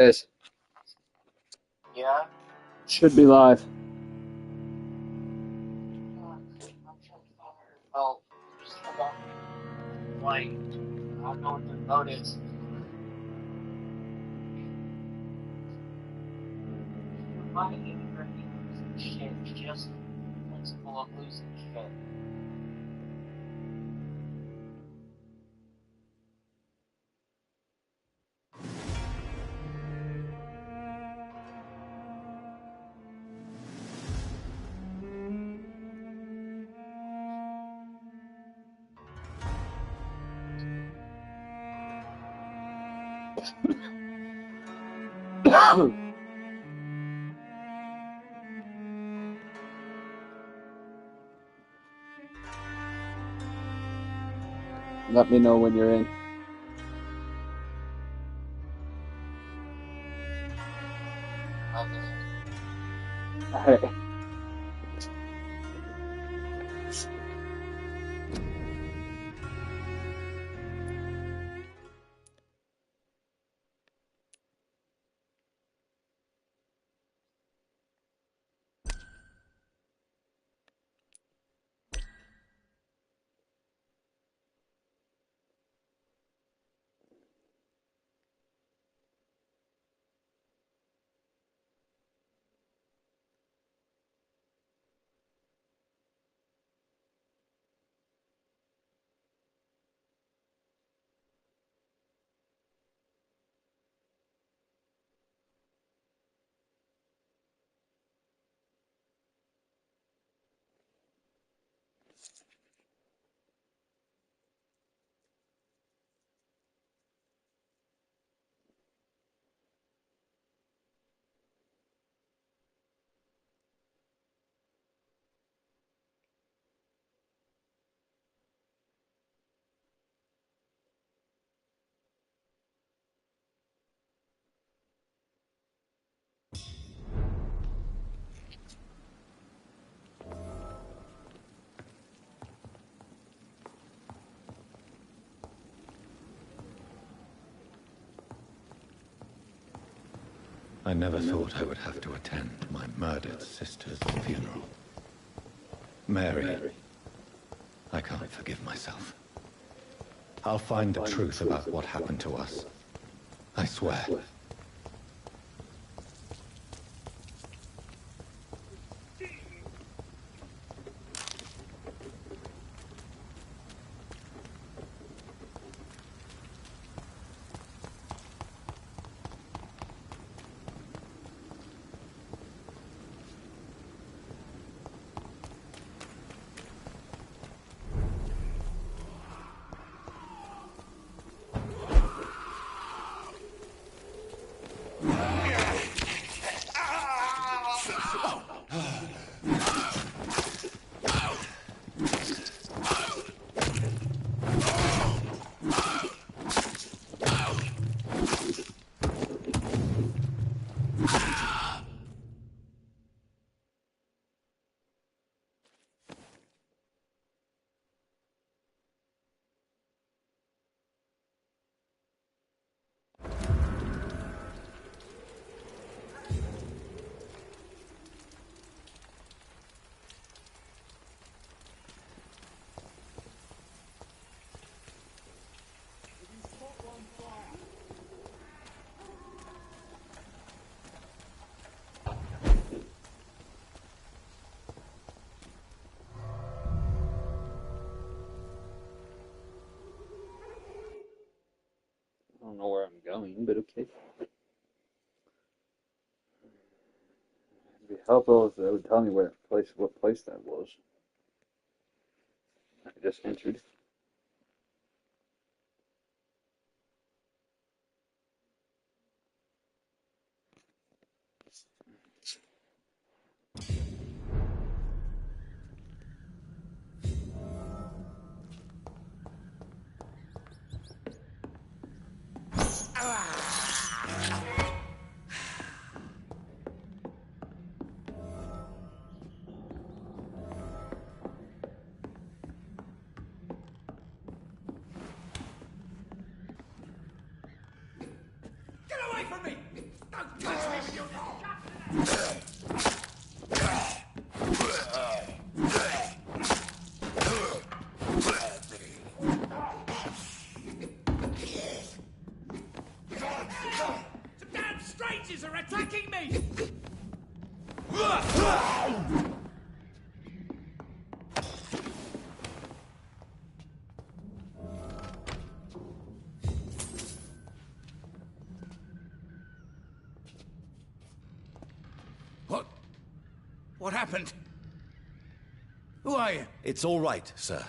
Yes, Yeah? should be live. Well, just hold on. Like, I don't know what the vote is. My immigrant shit is just the principle of losing shit. Let me know when you're in. Hey, I never thought I would have to attend my murdered sister's funeral. Mary, I can't forgive myself. I'll find the truth about what happened to us. I swear. I don't know where I'm going, but okay. It'd be helpful if they would tell me what place that was. I just entered. Damn strangers are attacking me! What happened? Who are you? It's all right, sir.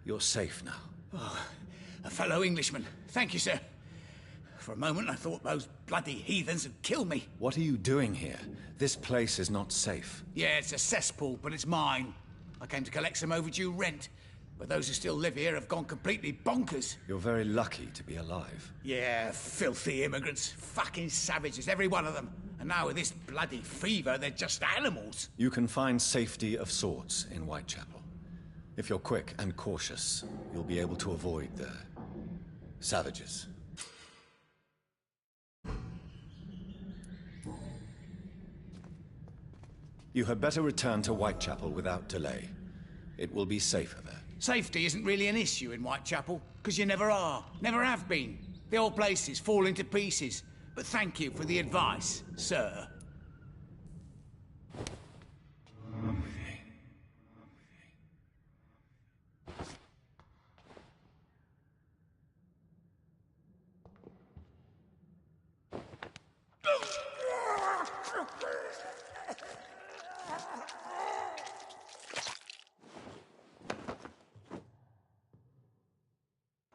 You're safe now. Oh, a fellow Englishman. Thank you, sir. For a moment, I thought those bloody heathens had killed me. What are you doing here? This place is not safe. Yeah, it's a cesspool, but it's mine. I came to collect some overdue rent, but those who still live here have gone completely bonkers. You're very lucky to be alive. Yeah, filthy immigrants. Fucking savages, every one of them. And now with this bloody fever, they're just animals. You can find safety of sorts in Whitechapel. If you're quick and cautious, you'll be able to avoid the savages. You had better return to Whitechapel without delay. It will be safer there. Safety isn't really an issue in Whitechapel, because you never are, never have been. The old place is falling to pieces. But thank you for the advice, sir.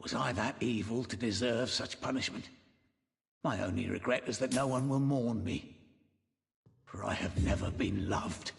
Was I that evil to deserve such punishment? My only regret is that no one will mourn me, for I have never been loved.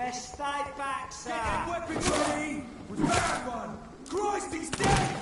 Best stay back, sir. Get that weapon ready! We found one! Christ, he's dead!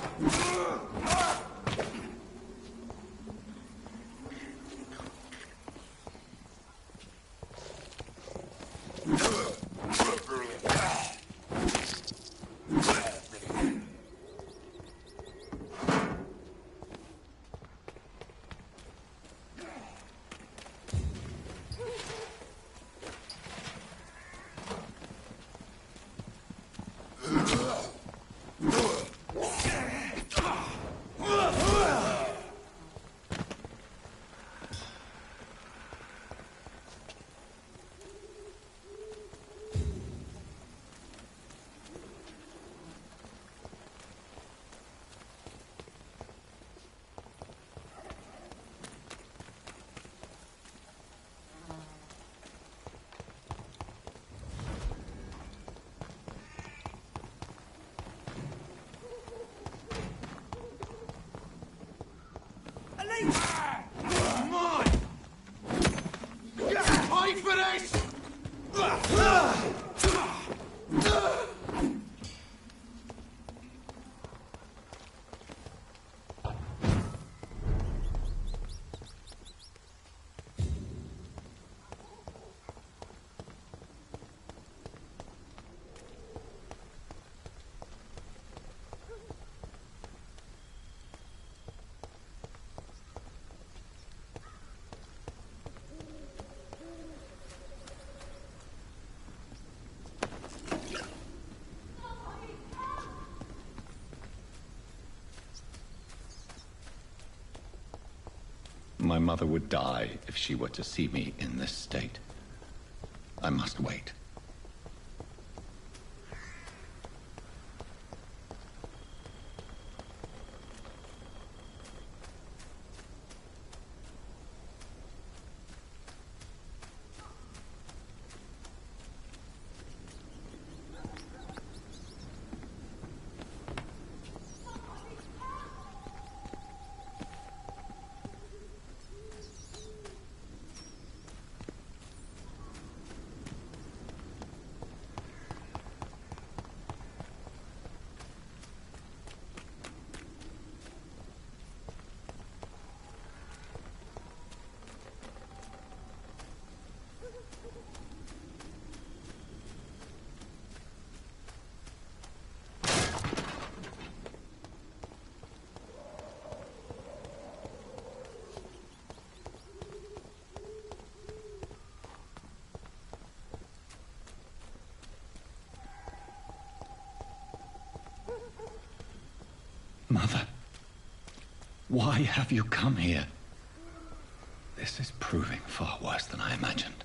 Come on! Fight for this! My mother would die if she were to see me in this state. I must wait. Mother, why have you come here? This is proving far worse than I imagined.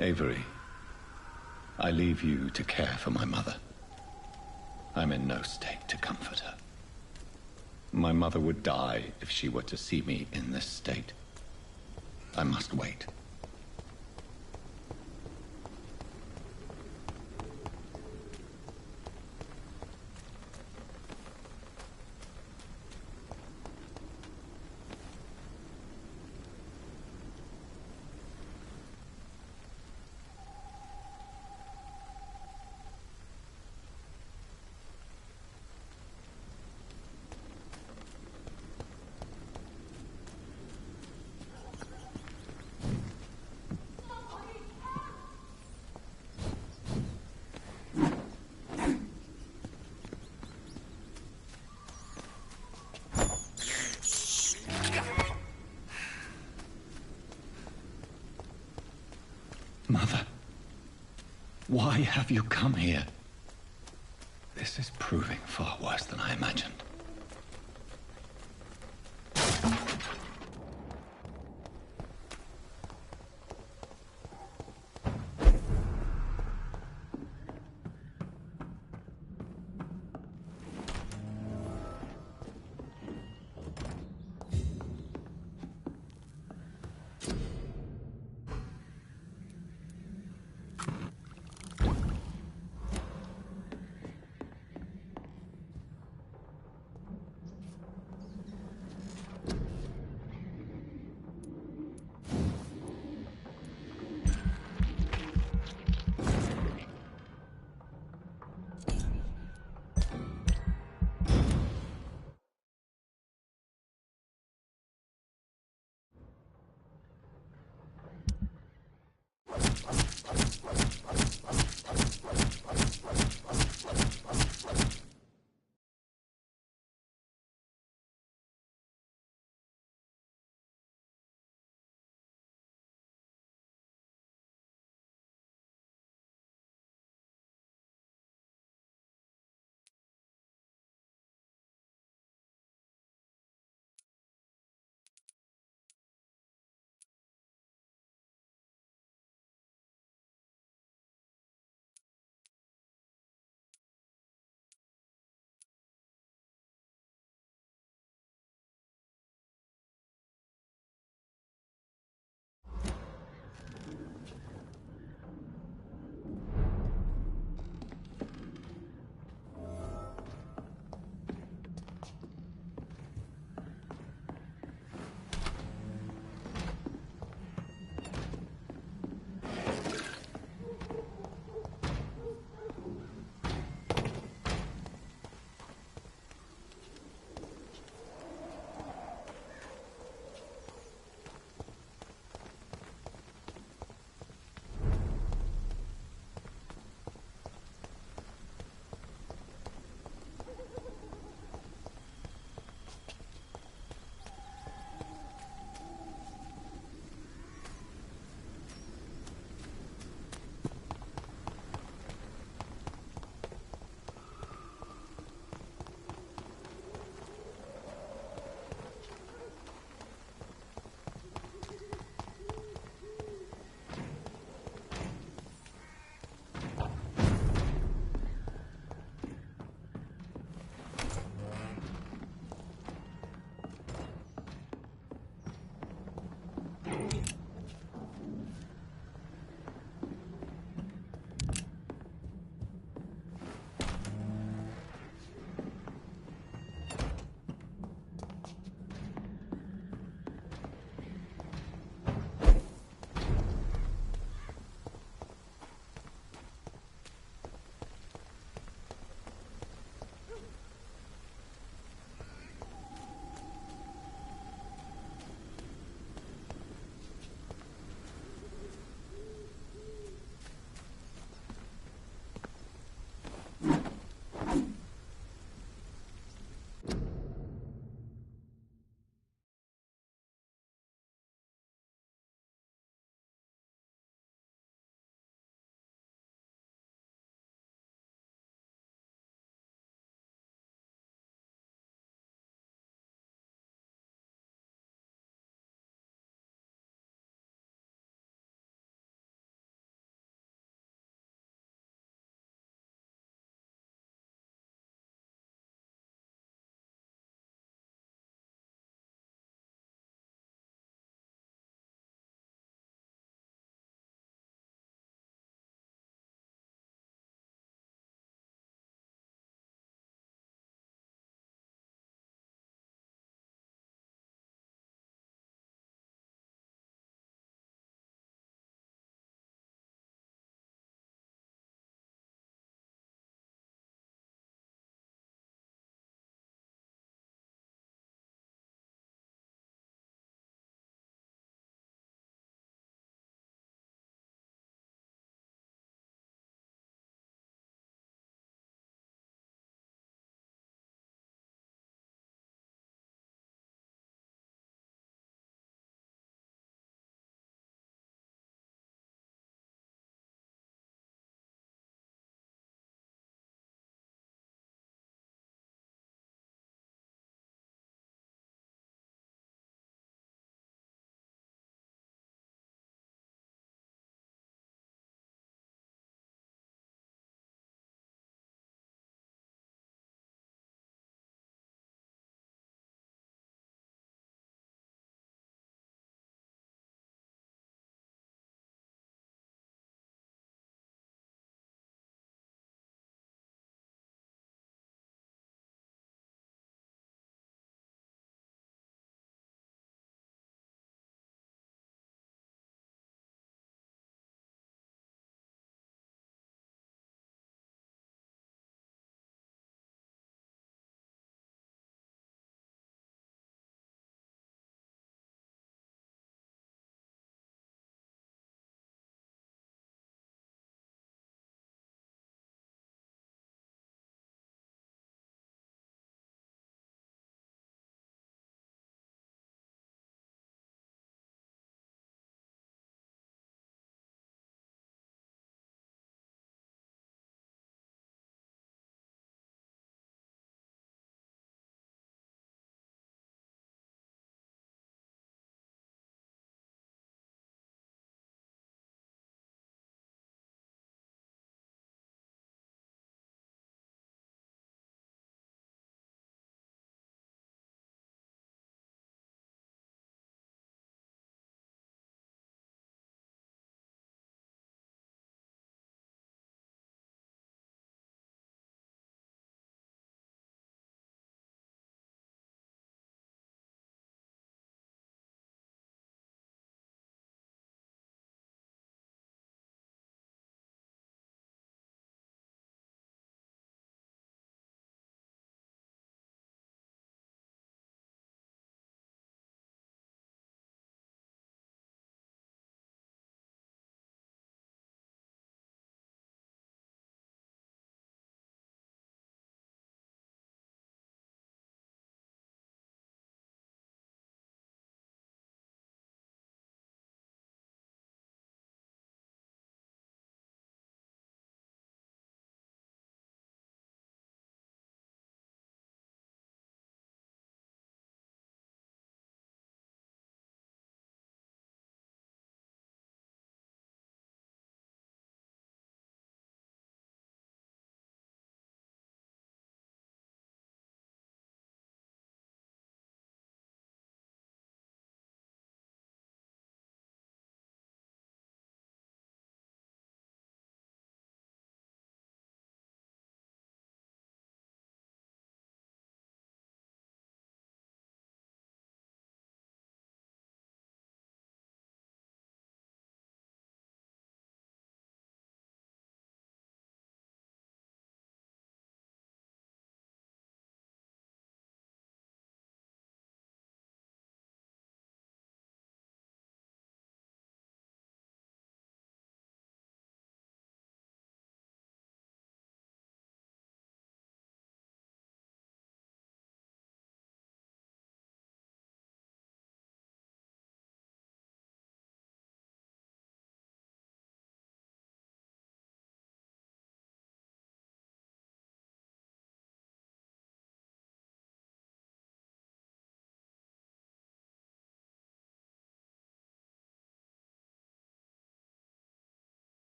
Avery, I leave you to care for my mother. I'm in no state to comfort her. My mother would die if she were to see me in this state. I must wait. Mother, why have you come here? This is proving far worse than I imagined.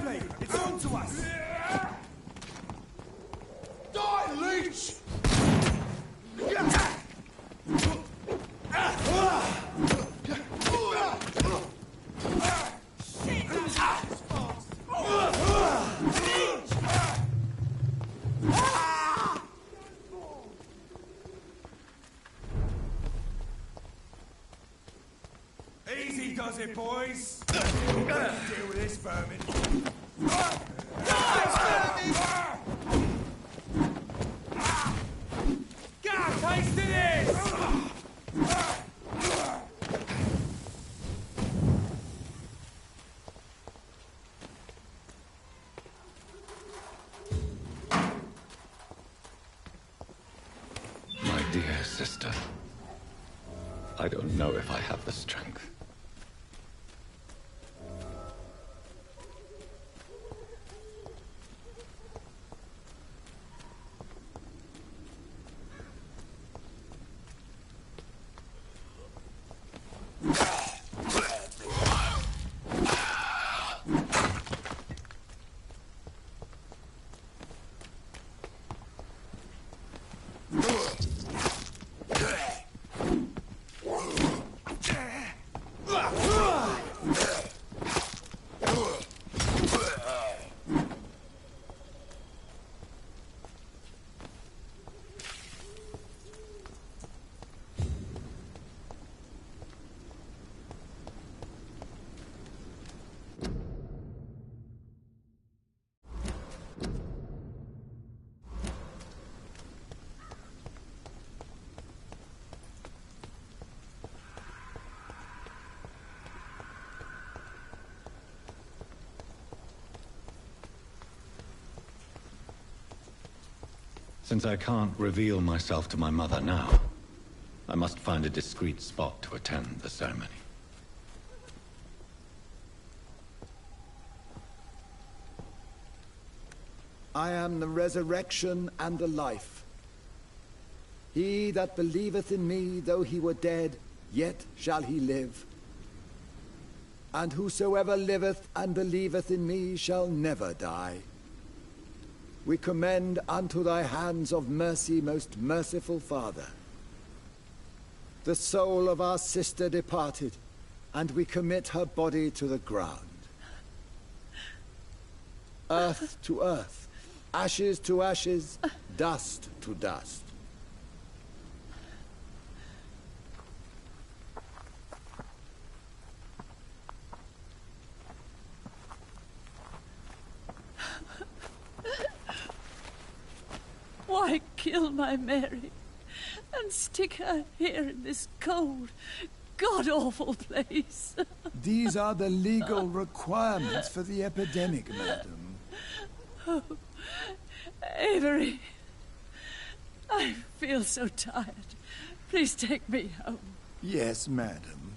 Blade! It's on to us! Die, leech! Easy does it, boys. Deal with this vermin. Get a taste of this! My dear sister, I don't know if I have the strength. Since I can't reveal myself to my mother now, I must find a discreet spot to attend the ceremony. I am the resurrection and the life. He that believeth in me, though he were dead, yet shall he live. And whosoever liveth and believeth in me shall never die. We commend unto thy hands of mercy, most merciful Father, the soul of our sister departed, and we commit her body to the ground. Earth to earth, ashes to ashes, dust to dust. Why kill my Mary and stick her here in this cold, god-awful place? These are the legal requirements for the epidemic, madam. Oh, Avery, I feel so tired. Please take me home. Yes, madam.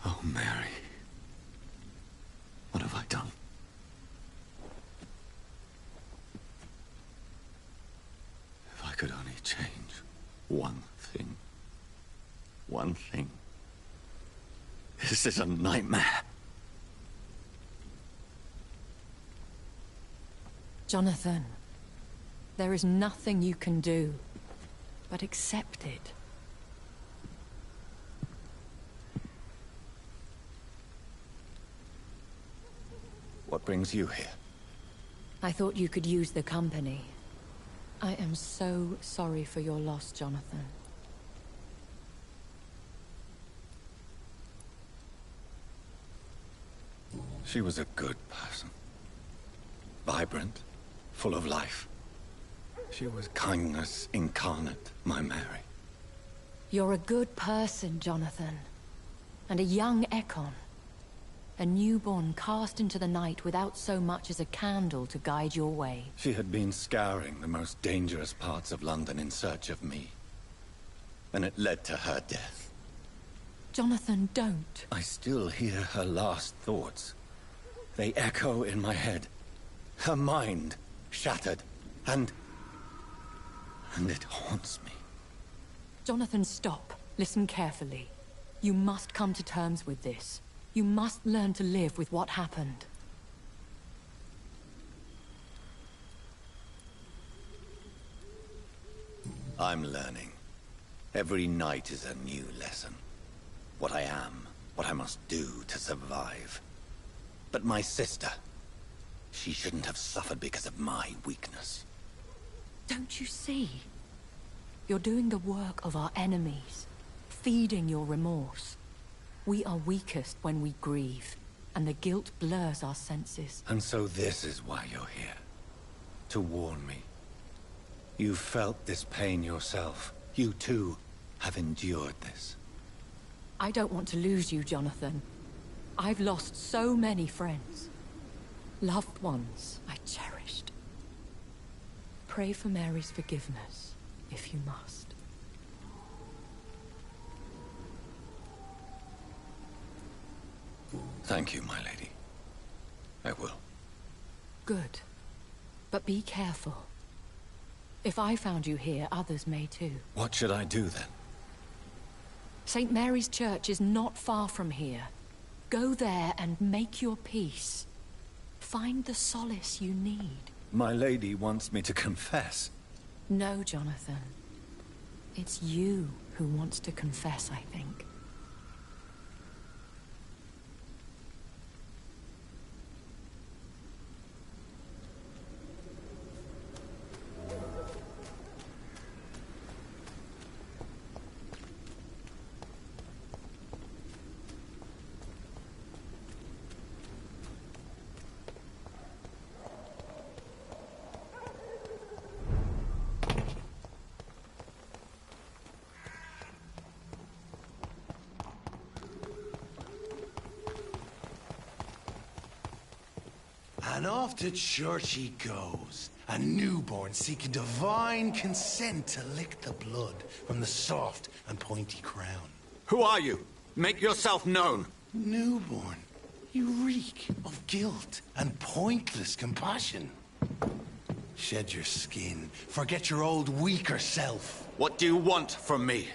Oh, Mary. What have I done? If I could only change one thing. One thing. This is a nightmare. Jonathan, there is nothing you can do but accept it. What brings you here? I thought you could use the company. I am so sorry for your loss, Jonathan. She was a good person. Vibrant, full of life. She was kindness incarnate, my Mary. You're a good person, Jonathan. And a young Ekon. A newborn cast into the night without so much as a candle to guide your way. She had been scouring the most dangerous parts of London in search of me. And it led to her death. Jonathan, don't. I still hear her last thoughts. They echo in my head. Her mind shattered, and it haunts me. Jonathan, stop. Listen carefully. You must come to terms with this. You must learn to live with what happened. I'm learning. Every night is a new lesson. What I am, what I must do to survive. But my sister, she shouldn't have suffered because of my weakness. Don't you see? You're doing the work of our enemies, feeding your remorse. We are weakest when we grieve, and the guilt blurs our senses. And so this is why you're here. To warn me. You've felt this pain yourself. You too have endured this. I don't want to lose you, Jonathan. I've lost so many friends. Loved ones I cherished. Pray for Mary's forgiveness, if you must. Thank you, my lady. I will. Good. But be careful. If I found you here, others may too. What should I do then? St. Mary's Church is not far from here. Go there and make your peace. Find the solace you need. My lady wants me to confess. No, Jonathan. It's you who wants to confess, I think. And off to church he goes, a newborn seeking divine consent to lick the blood from the soft and pointy crown. Who are you? Make yourself known. Newborn, you reek of guilt and pointless compassion. Shed your skin, forget your old weaker self. What do you want from me?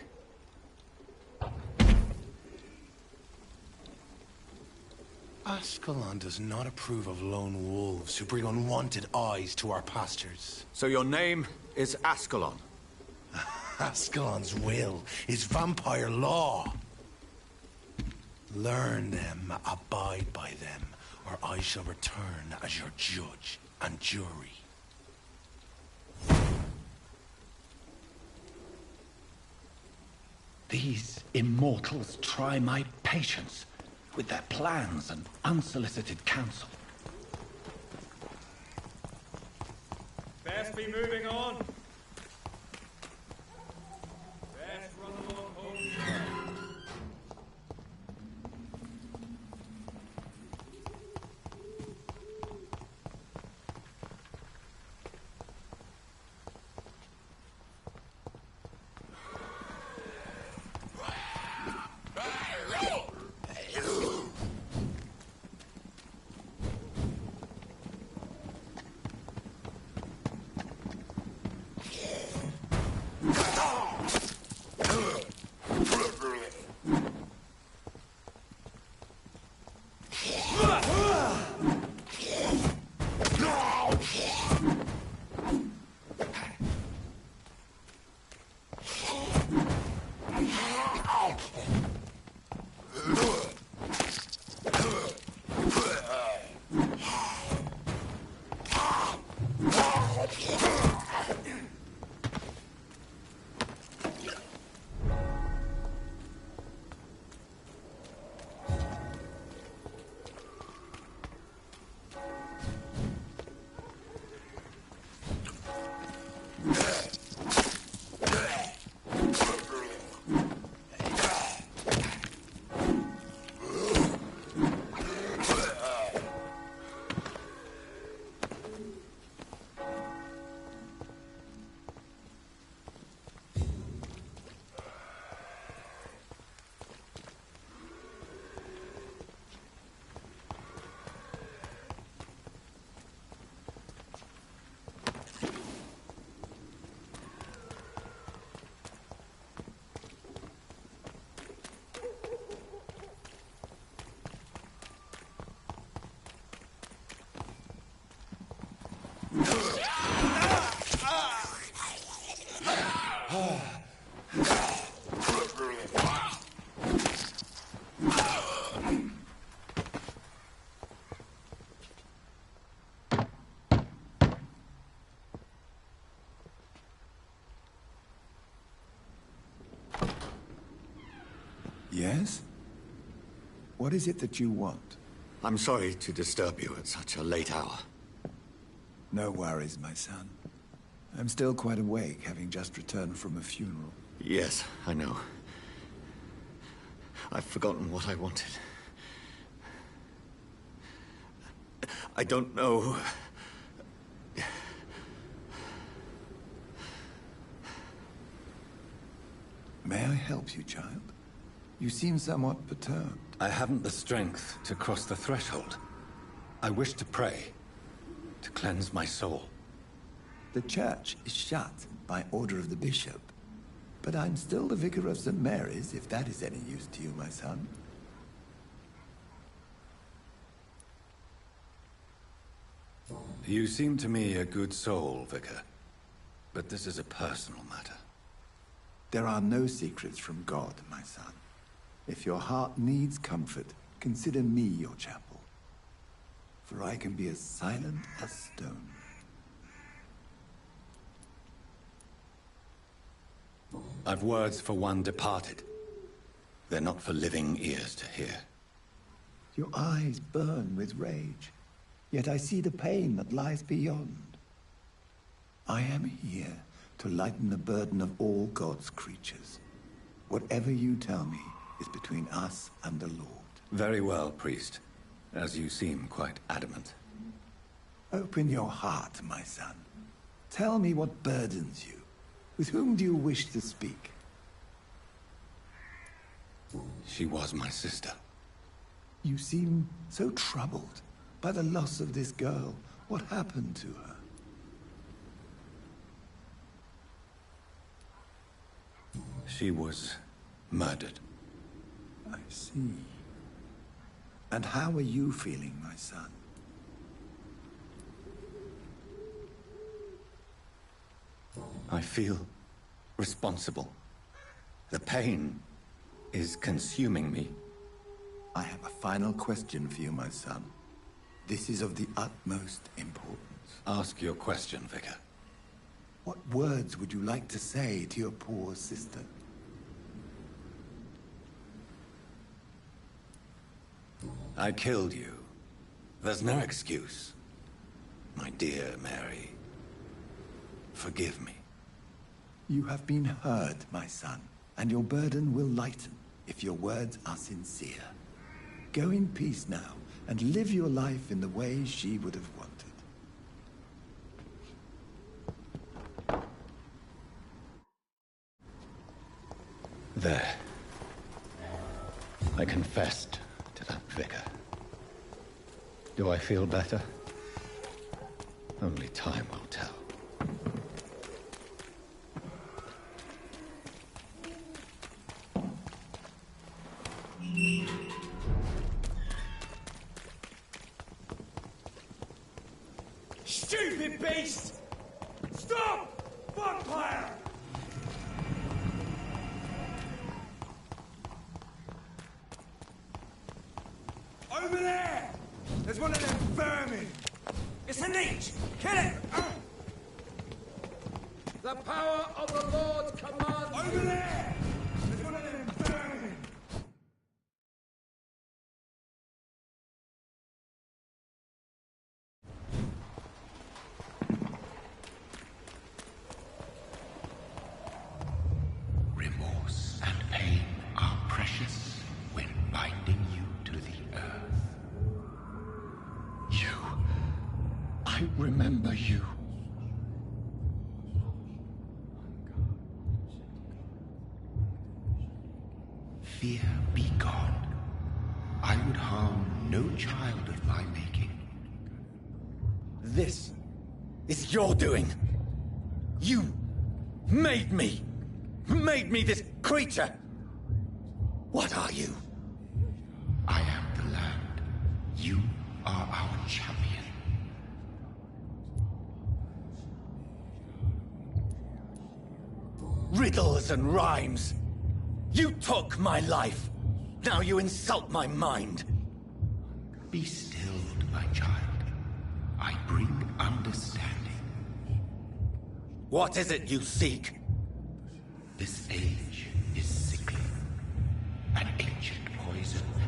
Ascalon does not approve of lone wolves who bring unwanted eyes to our pastures. So your name is Ascalon? Ascalon's will is vampire law. Learn them, abide by them, or I shall return as your judge and jury. These immortals try my patience with their plans and unsolicited counsel. Best be moving on. Best run along home. Yes? What is it that you want? I'm sorry to disturb you at such a late hour. No worries, my son. I'm still quite awake, having just returned from a funeral. Yes, I know. I've forgotten what I wanted. I don't know. May I help you, child? You seem somewhat perturbed. I haven't the strength to cross the threshold. I wish to pray, to cleanse my soul. The church is shut by order of the bishop. But I'm still the vicar of St. Mary's, if that is any use to you, my son. You seem to me a good soul, Vicar. But this is a personal matter. There are no secrets from God, my son. If your heart needs comfort, consider me your chapel. For I can be as silent as stone. I've words for one departed. They're not for living ears to hear. Your eyes burn with rage, yet I see the pain that lies beyond. I am here to lighten the burden of all God's creatures. Whatever you tell me is between us and the Lord. Very well, priest. As you seem quite adamant. Open your heart, my son. Tell me what burdens you. With whom do you wish to speak? She was my sister. You seem so troubled by the loss of this girl. What happened to her? She was murdered. I see. And how are you feeling, my son? I feel responsible. The pain is consuming me. I have a final question for you, my son. This is of the utmost importance. Ask your question, Vicar. What words would you like to say to your poor sister? I killed you. There's no excuse. My dear Mary, forgive me. You have been heard, my son, and your burden will lighten if your words are sincere. Go in peace now, and live your life in the way she would have wanted. There. I confessed to that vicar. Do I feel better? Only time will tell. Stupid beast! Stop! Vampire! Over there! There's one of them vermin! It's a leech! Kill it! The power of the Lord's command! Over there! There's one of them vermin! Remorse and pain are precious when binding you to the earth. You. I remember you. Fear be gone. I would harm no child of my making. This is your doing. You made me. Made me this creature. What are you? I am the land. You are our champion. Riddles and rhymes. You took my life. Now you insult my mind. Be stilled, my child. I bring understanding. What is it you seek? This age is sickly. An ancient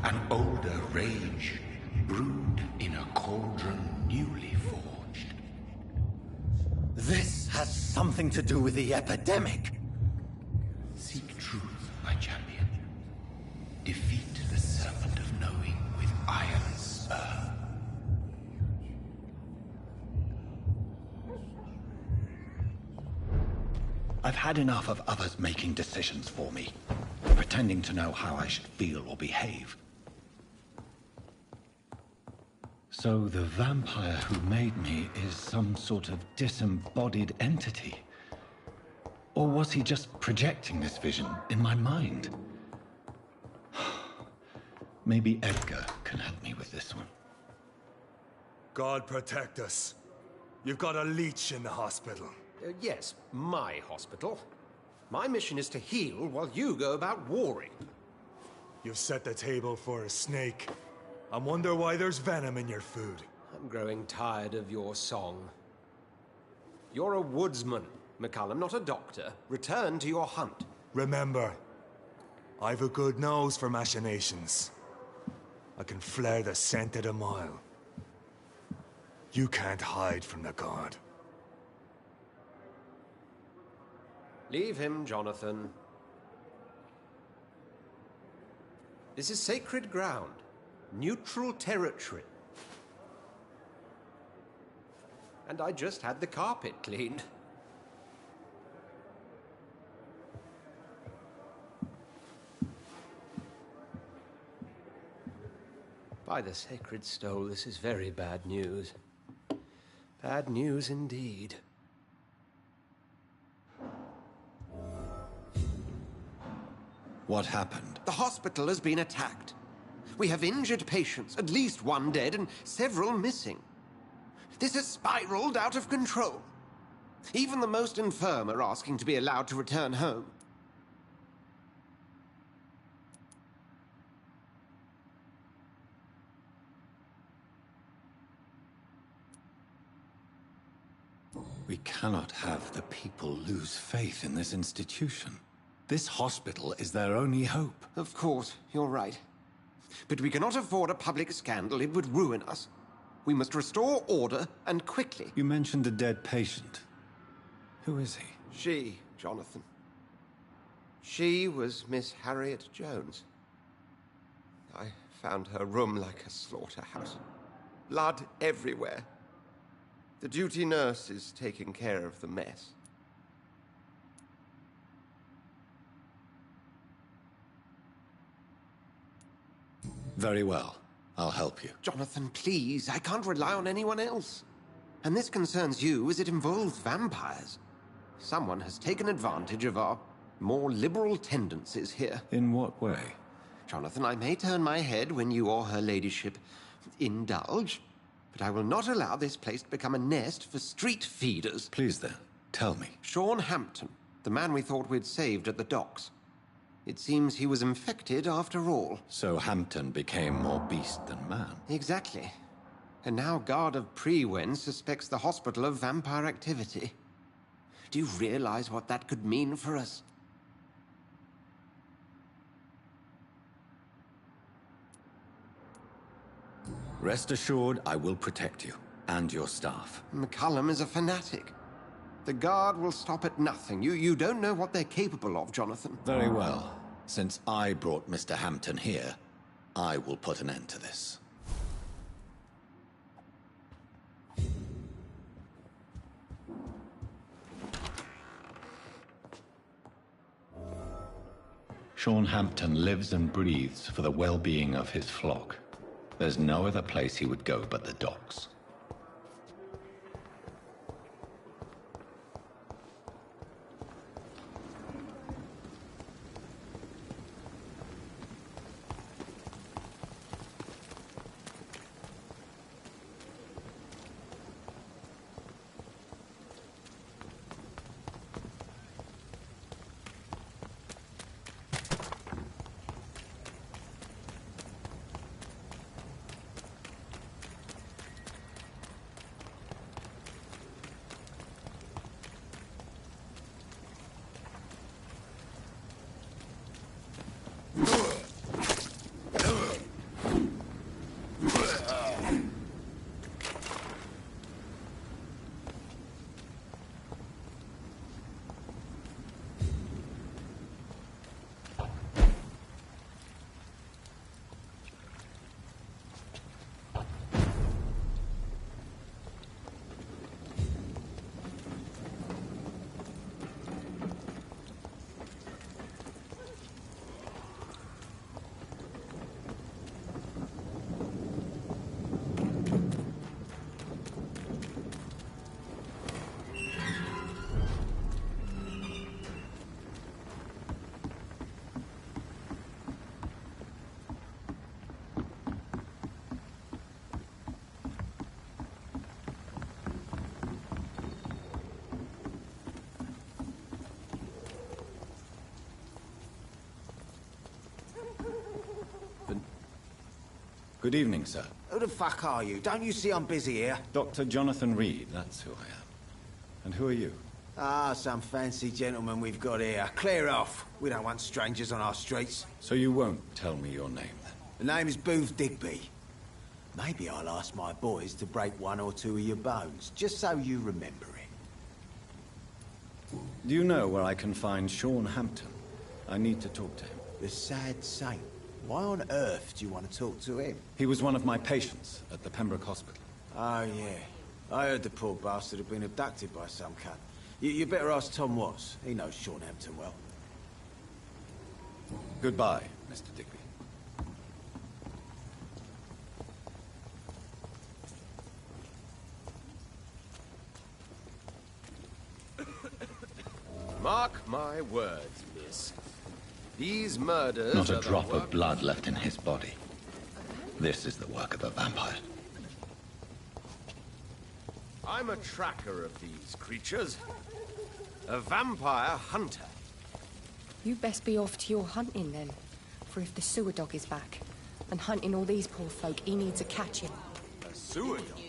An older rage, brewed in a cauldron newly forged. This has something to do with the epidemic. Seek truth, my champion. Defeat the Serpent of Knowing with iron spur. I've had enough of others making decisions for me, pretending to know how I should feel or behave. So the vampire who made me is some sort of disembodied entity? Or was he just projecting this vision in my mind? Maybe Edgar can help me with this one. God protect us. You've got a leech in the hospital. Yes, my hospital. My mission is to heal while you go about warring. You've set the table for a snake. I wonder why there's venom in your food. I'm growing tired of your song. You're a woodsman, McCallum, not a doctor. Return to your hunt. Remember, I've a good nose for machinations. I can flare the scent at a mile. You can't hide from the god. Leave him, Jonathan. This is sacred ground. Neutral territory. And I just had the carpet cleaned. By the sacred stole, this is very bad news. Bad news indeed. What happened? The hospital has been attacked. We have injured patients, at least one dead and several missing. This has spiraled out of control. Even the most infirm are asking to be allowed to return home. We cannot have the people lose faith in this institution. This hospital is their only hope. Of course, you're right. But we cannot afford a public scandal. It would ruin us. We must restore order, and quickly. You mentioned a dead patient. Who is he? She, Jonathan. She was Miss Harriet Jones. I found her room like a slaughterhouse. Blood everywhere. The duty nurse is taking care of the mess. Very well. I'll help you. Jonathan, please. I can't rely on anyone else. And this concerns you as it involves vampires. Someone has taken advantage of our more liberal tendencies here. In what way? Jonathan, I may turn my head when you or her ladyship indulge, but I will not allow this place to become a nest for street feeders. Please then, tell me. Sean Hampton, the man we thought we'd saved at the docks. It seems he was infected after all. So Hampton became more beast than man. Exactly. And now Guard of Prewen suspects the hospital of vampire activity. Do you realize what that could mean for us? Rest assured, I will protect you and your staff. McCallum is a fanatic. The Guard will stop at nothing. You don't know what they're capable of, Jonathan. Very well. Since I brought Mr. Hampton here, I will put an end to this. Sean Hampton lives and breathes for the well-being of his flock. There's no other place he would go but the docks. Good evening, sir. Who the fuck are you? Don't you see I'm busy here? Dr. Jonathan Reed, that's who I am. And who are you? Ah, some fancy gentleman we've got here. Clear off. We don't want strangers on our streets. So you won't tell me your name, then? The name is Booth Digby. Maybe I'll ask my boys to break one or two of your bones, just so you remember it. Do you know where I can find Sean Hampton? I need to talk to him. The sad saint. Why on earth do you want to talk to him? He was one of my patients at the Pembroke Hospital. Oh, yeah. I heard the poor bastard had been abducted by some cunt. You better ask Tom Watts. He knows Sean Hampton well. Goodbye, Mr. Digby. Mark my words, miss. These murders Not a are the drop work of blood left in his body. This is the work of a vampire. I'm a tracker of these creatures. A vampire hunter. You best be off to your hunting then. For if the sewer dog is back, and hunting all these poor folk, he needs a catching. A sewer dog?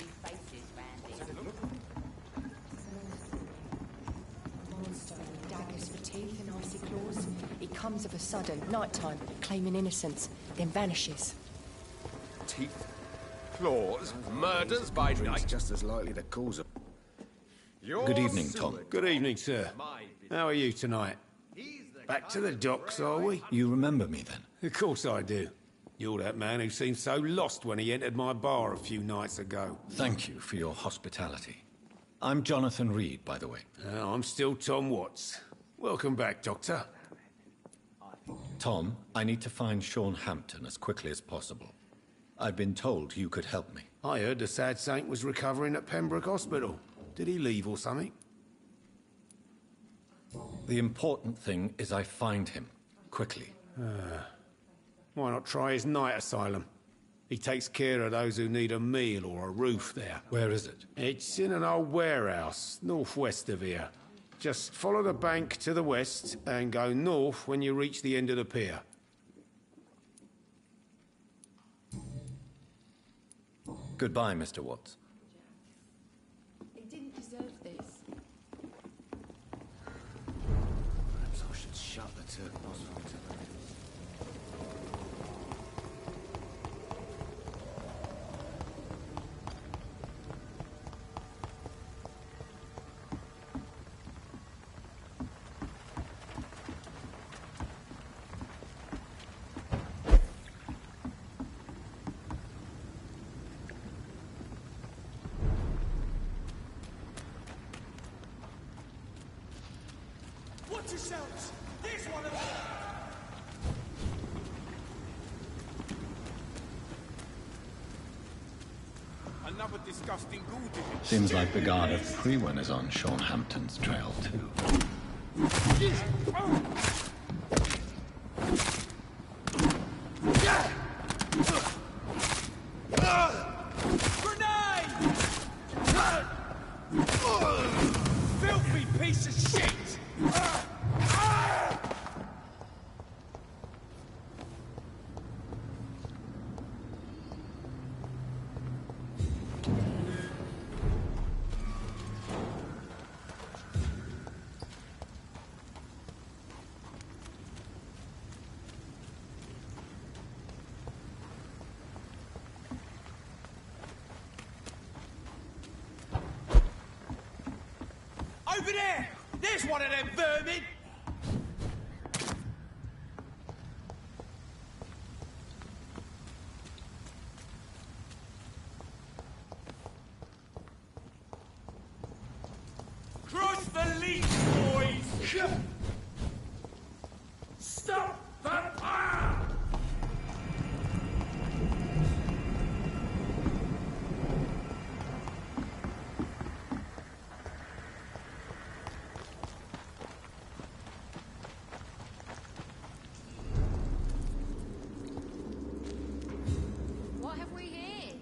Monster with daggers for teeth and icy claws. He comes of a sudden, nighttime, claiming innocence, then vanishes. Teeth, claws, murders by night. Just as likely to cause a... Good evening, Tom. Good evening, sir. How are you tonight? Back to the docks, are we? You remember me, then? Of course I do. You're that man who seemed so lost when he entered my bar a few nights ago. Thank you for your hospitality. I'm Jonathan Reed, by the way. I'm still Tom Watts. Welcome back, Doctor. Tom, I need to find Sean Hampton as quickly as possible. I've been told you could help me. I heard the sad saint was recovering at Pembroke Hospital. Did he leave or something? The important thing is I find him, quickly. Why not try his night asylum? He takes care of those who need a meal or a roof there. Where is it? It's in an old warehouse, northwest of here. Just follow the bank to the west and go north when you reach the end of the pier. Goodbye, Mr. Watts. He didn't deserve this. Perhaps I should shut the turtle nozzle. Watch yourselves! There's one of them! Another disgusting ghoul division. Seems like the guard of Frewen is on Sean Hampton's trail, too. Filthy piece of shit! Over there! There's one of them vermin! Cross the leash, boys! Stop that fire! What have we here?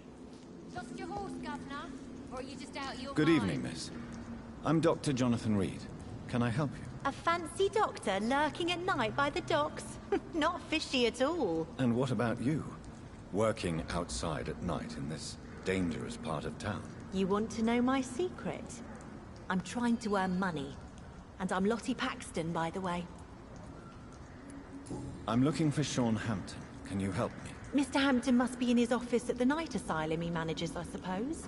Lost your horse, Governor? Or are you just out your Good mind? evening, miss. I'm Dr. Jonathan Reed. Can I help you? A fancy doctor lurking at night by the docks? Not fishy at all. And what about you? working outside at night in this dangerous part of town. You want to know my secret? I'm trying to earn money. And I'm Lottie Paxton, by the way. I'm looking for Sean Hampton. Can you help me? Mr. Hampton must be in his office at the night asylum he manages, I suppose.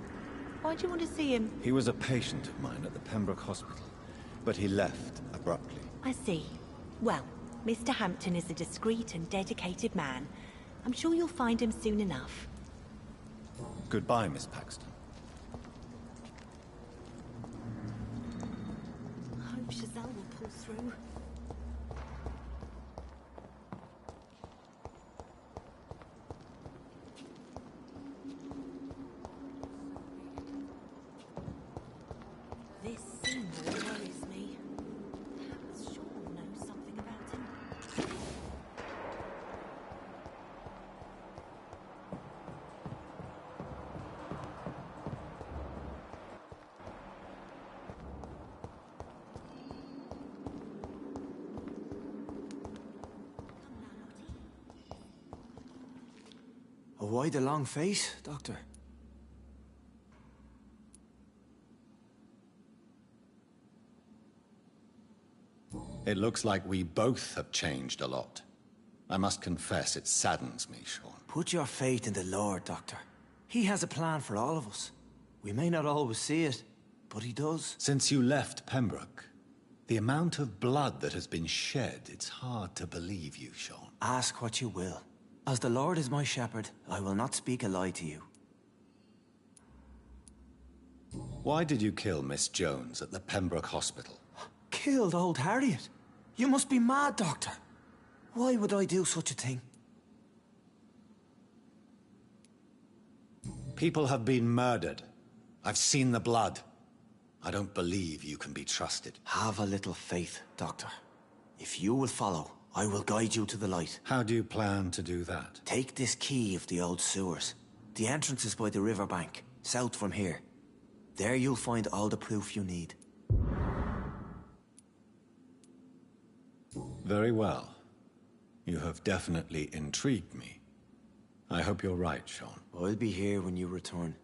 Why do you want to see him? He was a patient of mine at the Pembroke Hospital, but he left abruptly. I see. Well, Mr. Hampton is a discreet and dedicated man. I'm sure you'll find him soon enough. Goodbye, Miss Paxton. I hope Giselle will pull through. This Seymour worries me. Perhaps Sean knows something about him. Why the long face, Doctor? It looks like we both have changed a lot. I must confess, it saddens me, Sean. Put your faith in the Lord, Doctor. He has a plan for all of us. We may not always see it, but he does. Since you left Pembroke, the amount of blood that has been shed, it's hard to believe you, Sean. Ask what you will. As the Lord is my shepherd, I will not speak a lie to you. Why did you kill Miss Jones at the Pembroke Hospital? Killed old Harriet? You must be mad, Doctor. Why would I do such a thing? People have been murdered. I've seen the blood. I don't believe you can be trusted. Have a little faith, Doctor. If you will follow, I will guide you to the light. How do you plan to do that? Take this key of the old sewers. The entrance is by the riverbank, south from here. There you'll find all the proof you need. Very well. You have definitely intrigued me. I hope you're right, Sean. I'll be here when you return.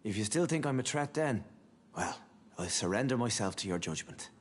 If you still think I'm a threat then, well, I'll surrender myself to your judgment.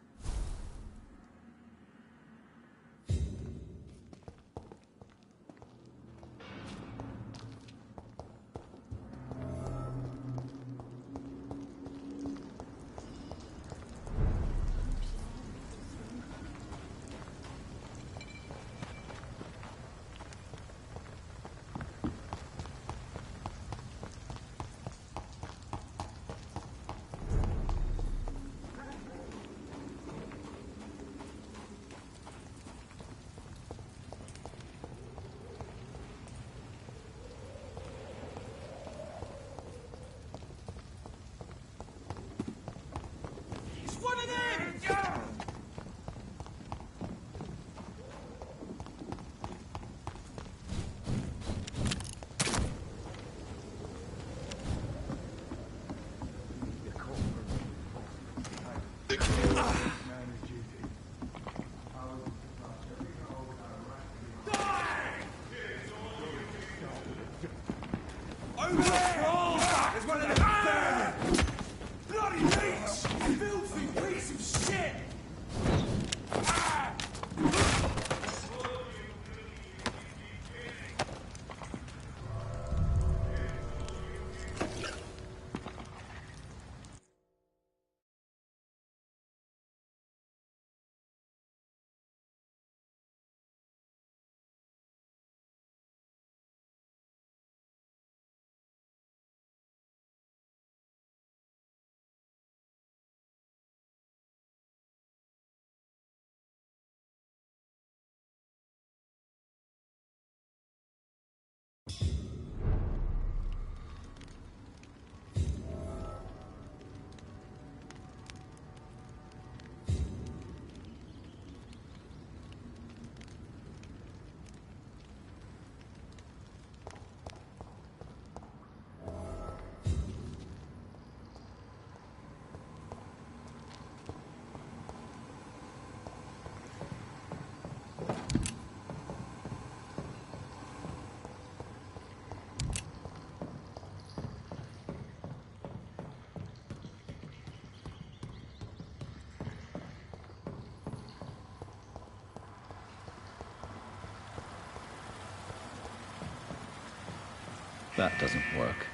That doesn't work.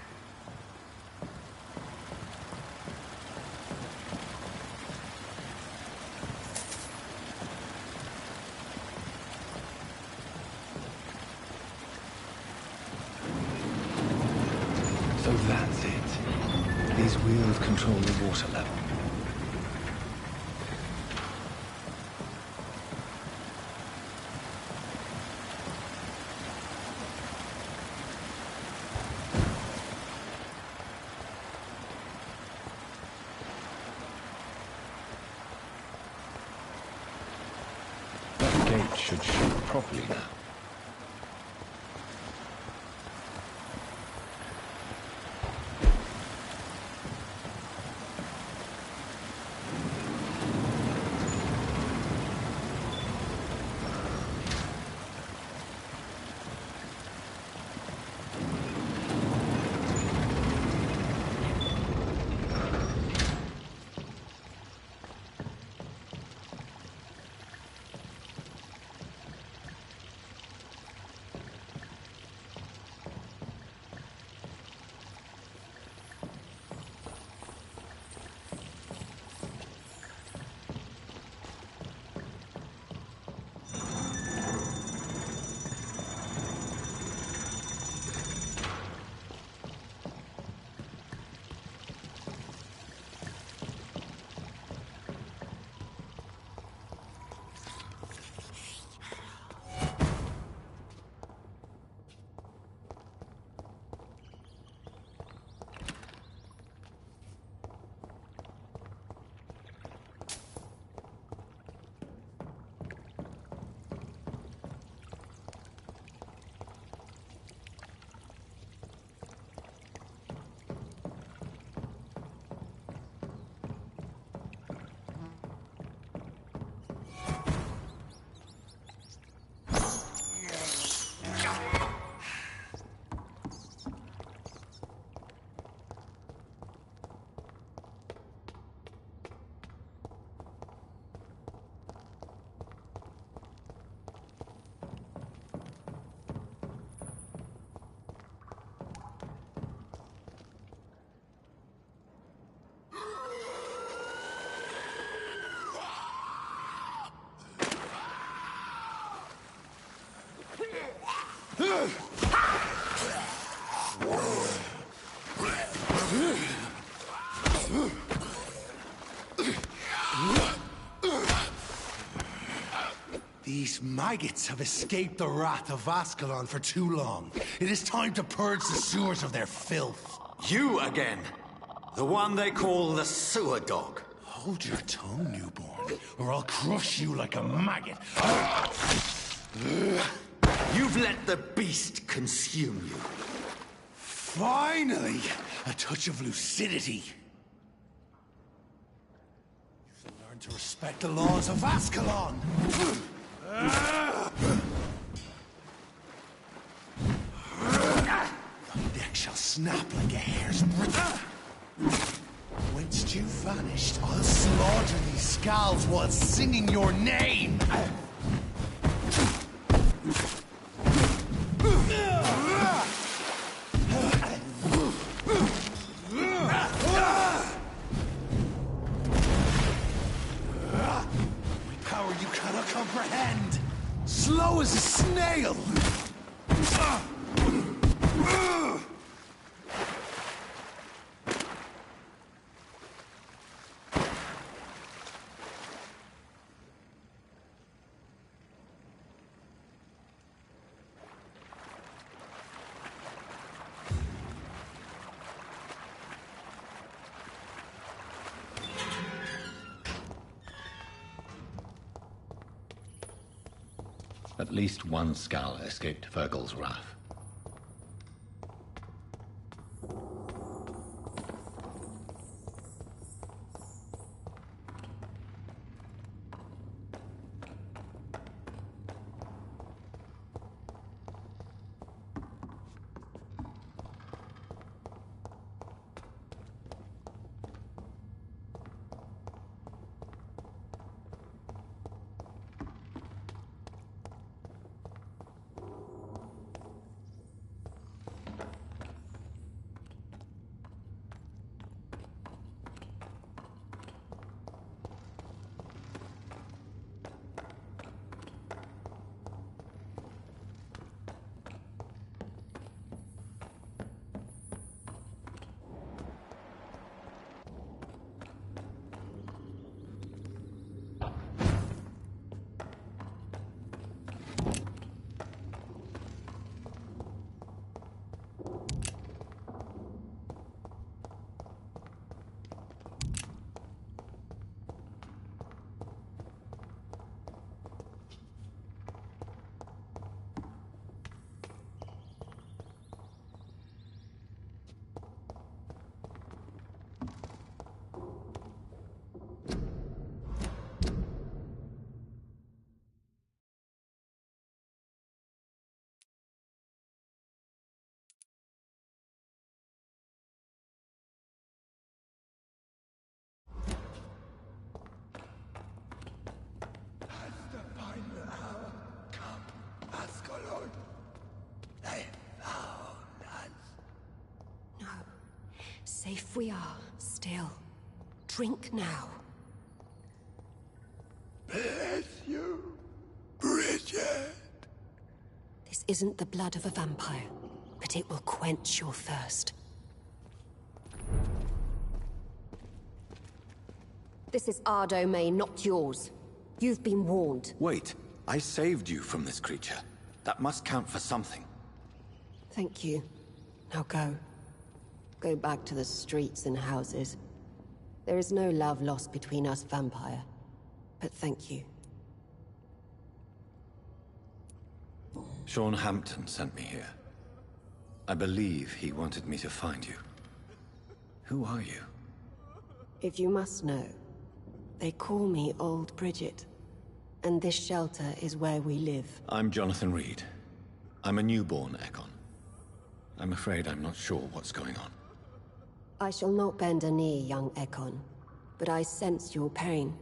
So that's it. These wheels control the water level. That gate should shoot properly now. These maggots have escaped the wrath of Ascalon for too long. It is time to purge the sewers of their filth. You again! The one they call the sewer dog. Hold your tongue, newborn, or I'll crush you like a maggot. You've let the beast consume you. Finally, a touch of lucidity. You should learn to respect the laws of Ascalon. Your neck shall snap like a hare's breath. Whence you vanished, I'll slaughter these skulls while singing your name. Power you cannot comprehend. Slow as a snail. At least one Skal escaped Virgil's wrath. If we are still, drink now. Bless you, Bridget. This isn't the blood of a vampire, but it will quench your thirst. This is our domain, not yours. You've been warned. Wait, I saved you from this creature. That must count for something. Thank you. Now go. Go back to the streets and houses. There is no love lost between us, Vampire. But thank you. Sean Hampton sent me here. I believe he wanted me to find you. Who are you? If you must know, they call me Old Bridget. And this shelter is where we live. I'm Jonathan Reed. I'm a newborn Ekon. I'm afraid I'm not sure what's going on. I shall not bend a knee, young Ekon, but I sense your pain.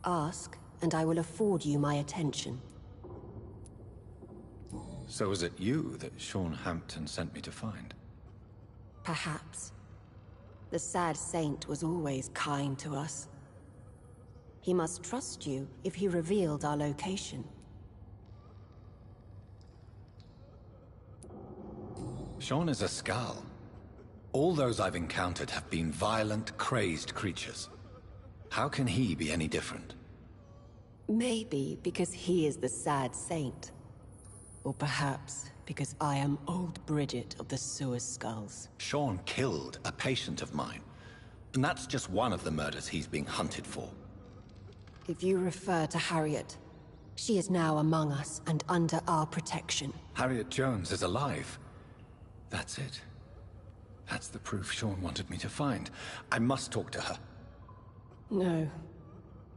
Ask, and I will afford you my attention. So is it you that Sean Hampton sent me to find? Perhaps. The sad saint was always kind to us. He must trust you if he revealed our location. Sean is a Skal. All those I've encountered have been violent, crazed creatures. How can he be any different? Maybe because he is the sad saint. Or perhaps because I am Old Bridget of the Sewer Skulls. Sean killed a patient of mine. And that's just one of the murders he's being hunted for. If you refer to Harriet, she is now among us and under our protection. Harriet Jones is alive. That's it. That's the proof Sean wanted me to find. I must talk to her. No.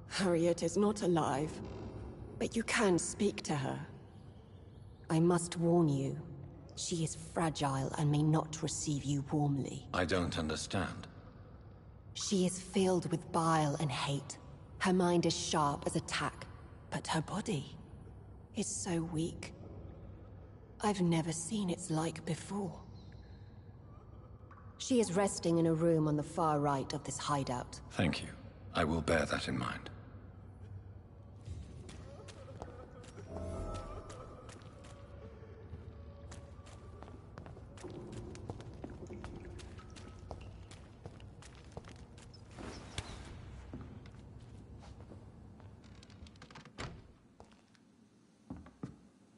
Harriet is not alive. But you can speak to her. I must warn you. She is fragile and may not receive you warmly. I don't understand. She is filled with bile and hate. Her mind is sharp as a tack, but her body is so weak. I've never seen its like before. She is resting in a room on the far right of this hideout. Thank you. I will bear that in mind.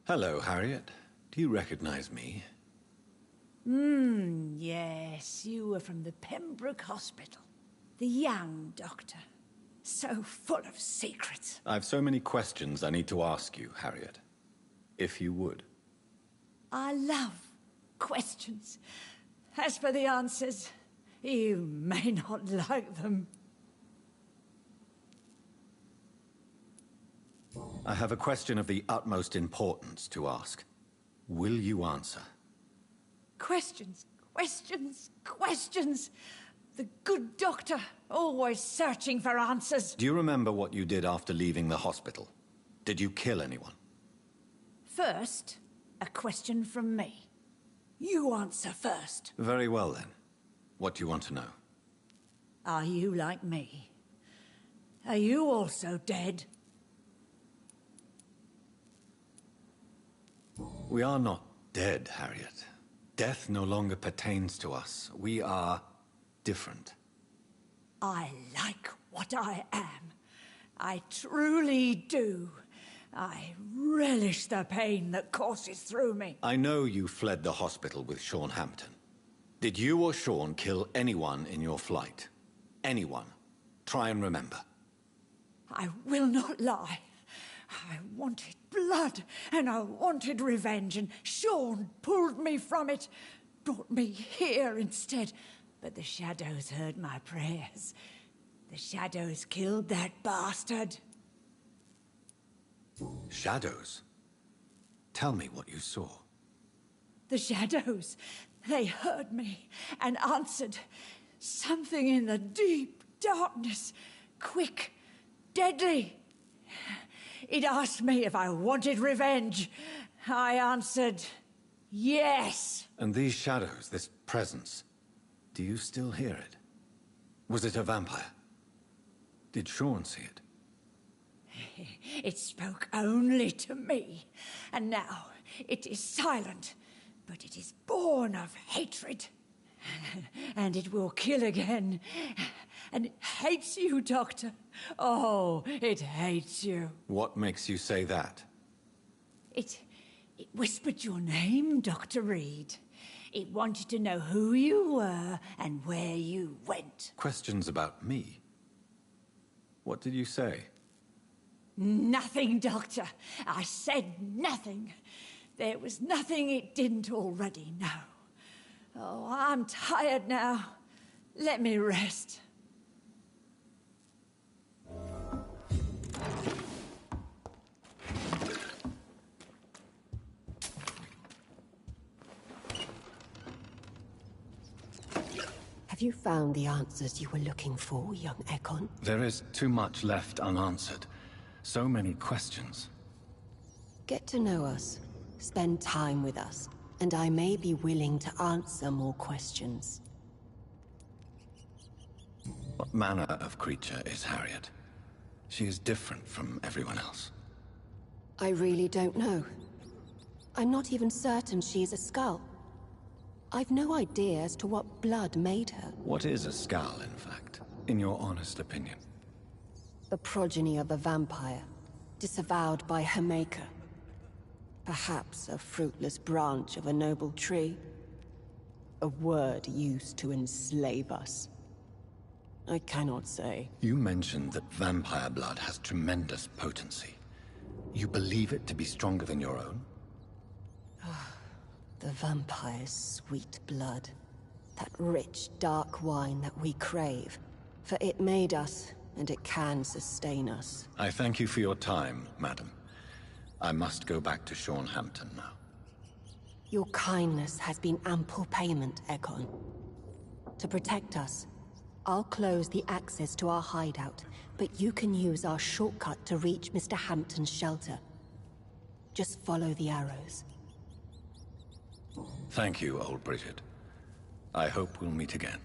Hello, Harriet. Do you recognize me? Yes, you were from the Pembroke Hospital. The young doctor. So full of secrets. I've so many questions I need to ask you, Harriet. If you would. I love questions. As for the answers, you may not like them. I have a question of the utmost importance to ask. Will you answer? Questions, questions, questions. The good doctor, always searching for answers. Do you remember what you did after leaving the hospital? Did you kill anyone? First, a question from me. You answer first. Very well then. What do you want to know? Are you like me? Are you also dead? We are not dead, Harriet. Death no longer pertains to us. We are different. I like what I am. I truly do. I relish the pain that courses through me. I know you fled the hospital with Sean Hampton. Did you or Sean kill anyone in your flight? Anyone? Try and remember. I will not lie. I wanted blood, and I wanted revenge, and Sean pulled me from it, brought me here instead. But the shadows heard my prayers. The shadows killed that bastard. Shadows? Tell me what you saw. The shadows, they heard me and answered. Something in the deep darkness, quick, deadly. It asked me if I wanted revenge. I answered, yes. And these shadows, this presence, do you still hear it? Was it a vampire? Did Sean see it? It spoke only to me, and now it is silent, but it is born of hatred. And it will kill again. And it hates you, Doctor. Oh, it hates you. What makes you say that? It whispered your name, Dr. Reed. It wanted to know who you were and where you went. Questions about me? What did you say? Nothing, Doctor. I said nothing. There was nothing it didn't already know. Oh, I'm tired now. Let me rest. Have you found the answers you were looking for, young Ekon? There is too much left unanswered. So many questions. Get to know us. Spend time with us. And I may be willing to answer more questions. What manner of creature is Harriet? She is different from everyone else. I really don't know. I'm not even certain she is a skull. I've no idea as to what blood made her. What is a skull, in fact, in your honest opinion? The progeny of a vampire, disavowed by her maker. Perhaps a fruitless branch of a noble tree. A word used to enslave us. I cannot say. You mentioned that vampire blood has tremendous potency. You believe it to be stronger than your own? The vampire's sweet blood. That rich, dark wine that we crave. For it made us, and it can sustain us. I thank you for your time, madam. I must go back to Sean Hampton now. Your kindness has been ample payment, Ekon. To protect us, I'll close the access to our hideout, but you can use our shortcut to reach Mr. Hampton's shelter. Just follow the arrows. Thank you, old Bridget. I hope we'll meet again.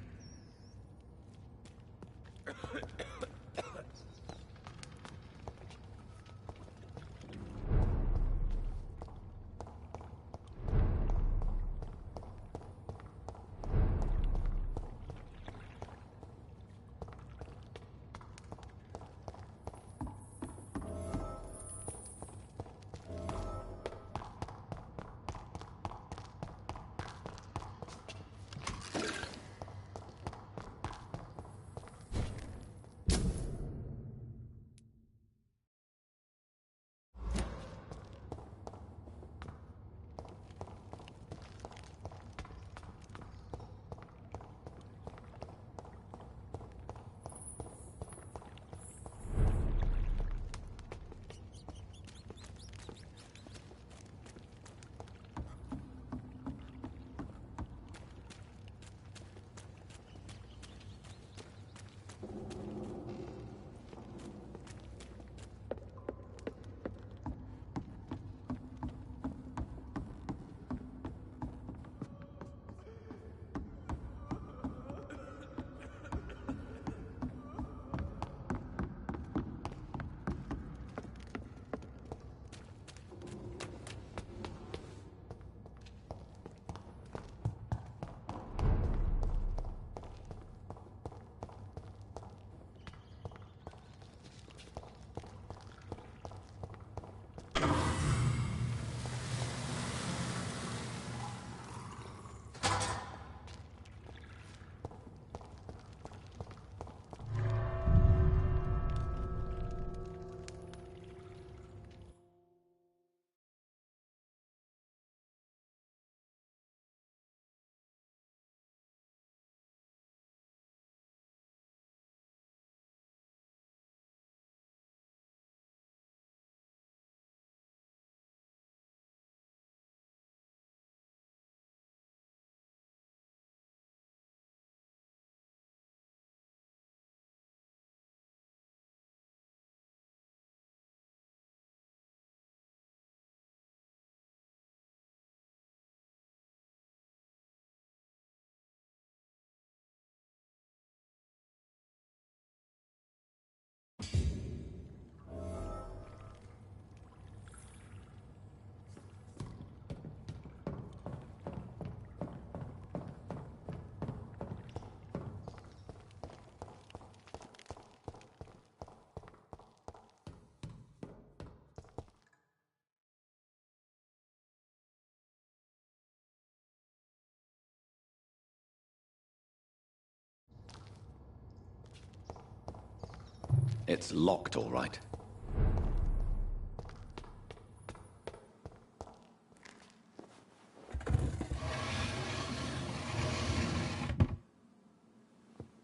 It's locked, all right.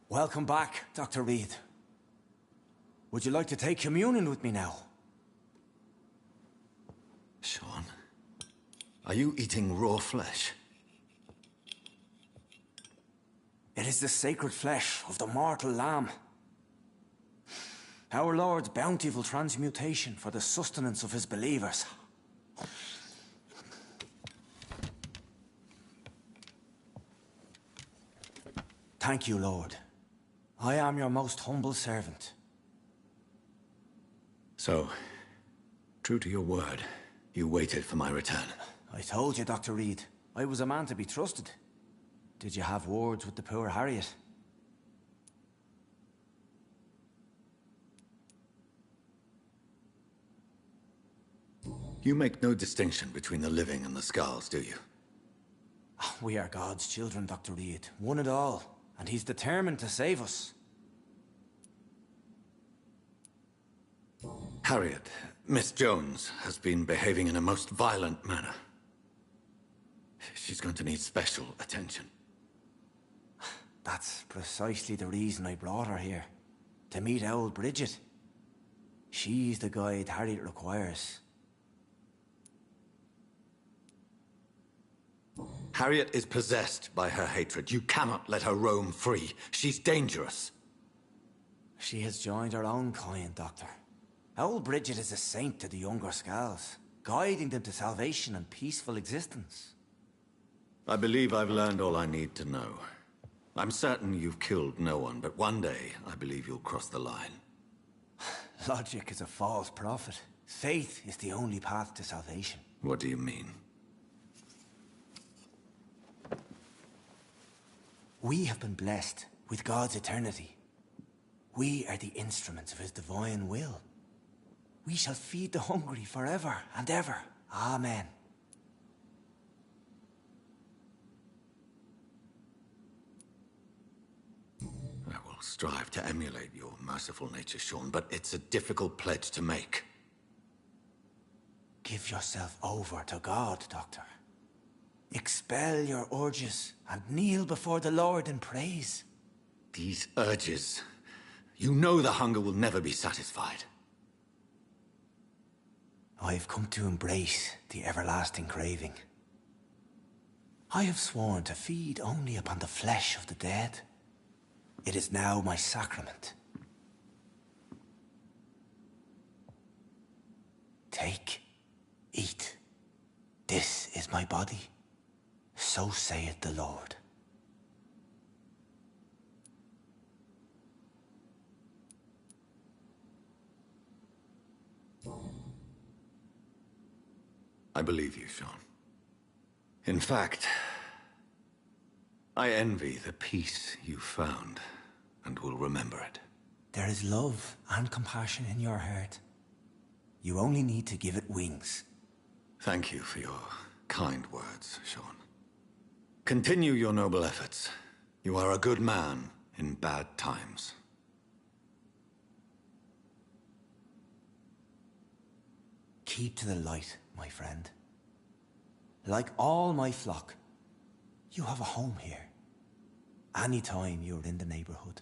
Welcome back, Dr. Reed. Would you like to take communion with me now? Sean, are you eating raw flesh? It is the sacred flesh of the mortal lamb. Our Lord's bountiful transmutation for the sustenance of his believers. Thank you, Lord. I am your most humble servant. So, true to your word, you waited for my return. I told you, Dr. Reed, I was a man to be trusted. Did you have words with the poor Harriet? You make no distinction between the living and the Skulls, do you? We are God's children, Dr. Reed, one and all, and he's determined to save us. Harriet, Miss Jones, has been behaving in a most violent manner. She's going to need special attention. That's precisely the reason I brought her here. To meet old Bridget. She's the guide Harriet requires. Harriet is possessed by her hatred. You cannot let her roam free. She's dangerous. She has joined her own kind, Doctor. Old Bridget is a saint to the younger Skulls, guiding them to salvation and peaceful existence. I believe I've learned all I need to know. I'm certain you've killed no one, but one day I believe you'll cross the line. Logic is a false prophet. Faith is the only path to salvation. What do you mean? We have been blessed with God's eternity. We are the instruments of his divine will. We shall feed the hungry forever and ever. Amen. I will strive to emulate your merciful nature, Sean, but it's a difficult pledge to make. Give yourself over to God, Doctor. Expel your urges and kneel before the Lord in praise. These urges. You know the hunger will never be satisfied. I've come to embrace the everlasting craving. I have sworn to feed only upon the flesh of the dead. It is now my sacrament. Take, eat. This is my body. So saith the Lord. I believe you, Sean. In fact, I envy the peace you found, and will remember it. There is love and compassion in your heart. You only need to give it wings. Thank you for your kind words, Sean. Continue your noble efforts. You are a good man in bad times. Keep to the light, my friend. Like all my flock, you have a home here. Anytime you're in the neighborhood.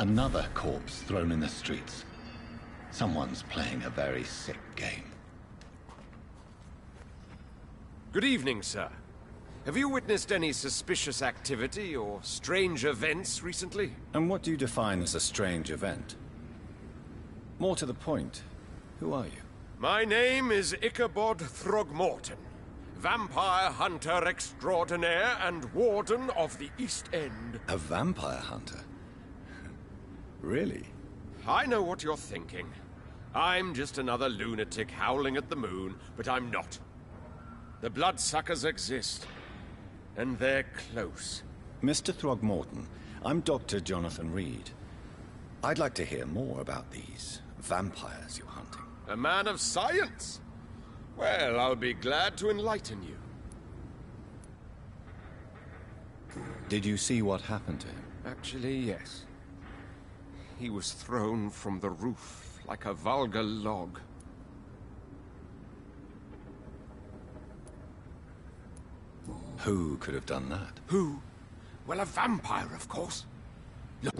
Another corpse thrown in the streets. Someone's playing a very sick game. Good evening, sir. Have you witnessed any suspicious activity or strange events recently? And what do you define as a strange event? More to the point, who are you? My name is Ichabod Throgmorton, vampire hunter extraordinaire and warden of the East End. A vampire hunter? Really? I know what you're thinking. I'm just another lunatic howling at the moon, but I'm not. The bloodsuckers exist, and they're close. Mr. Throgmorton, I'm Dr. Jonathan Reed. I'd like to hear more about these vampires you're hunting. A man of science? Well, I'll be glad to enlighten you. Did you see what happened to him? Actually, yes. He was thrown from the roof like a vulgar log. Who could have done that? Who? Well, a vampire, of course. Look.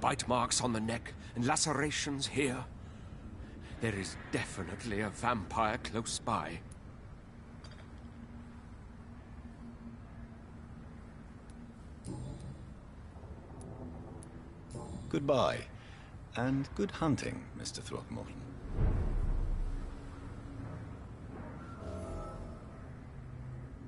Bite marks on the neck and lacerations here. There is definitely a vampire close by. Goodbye, and good hunting, Mr. Throckmorton.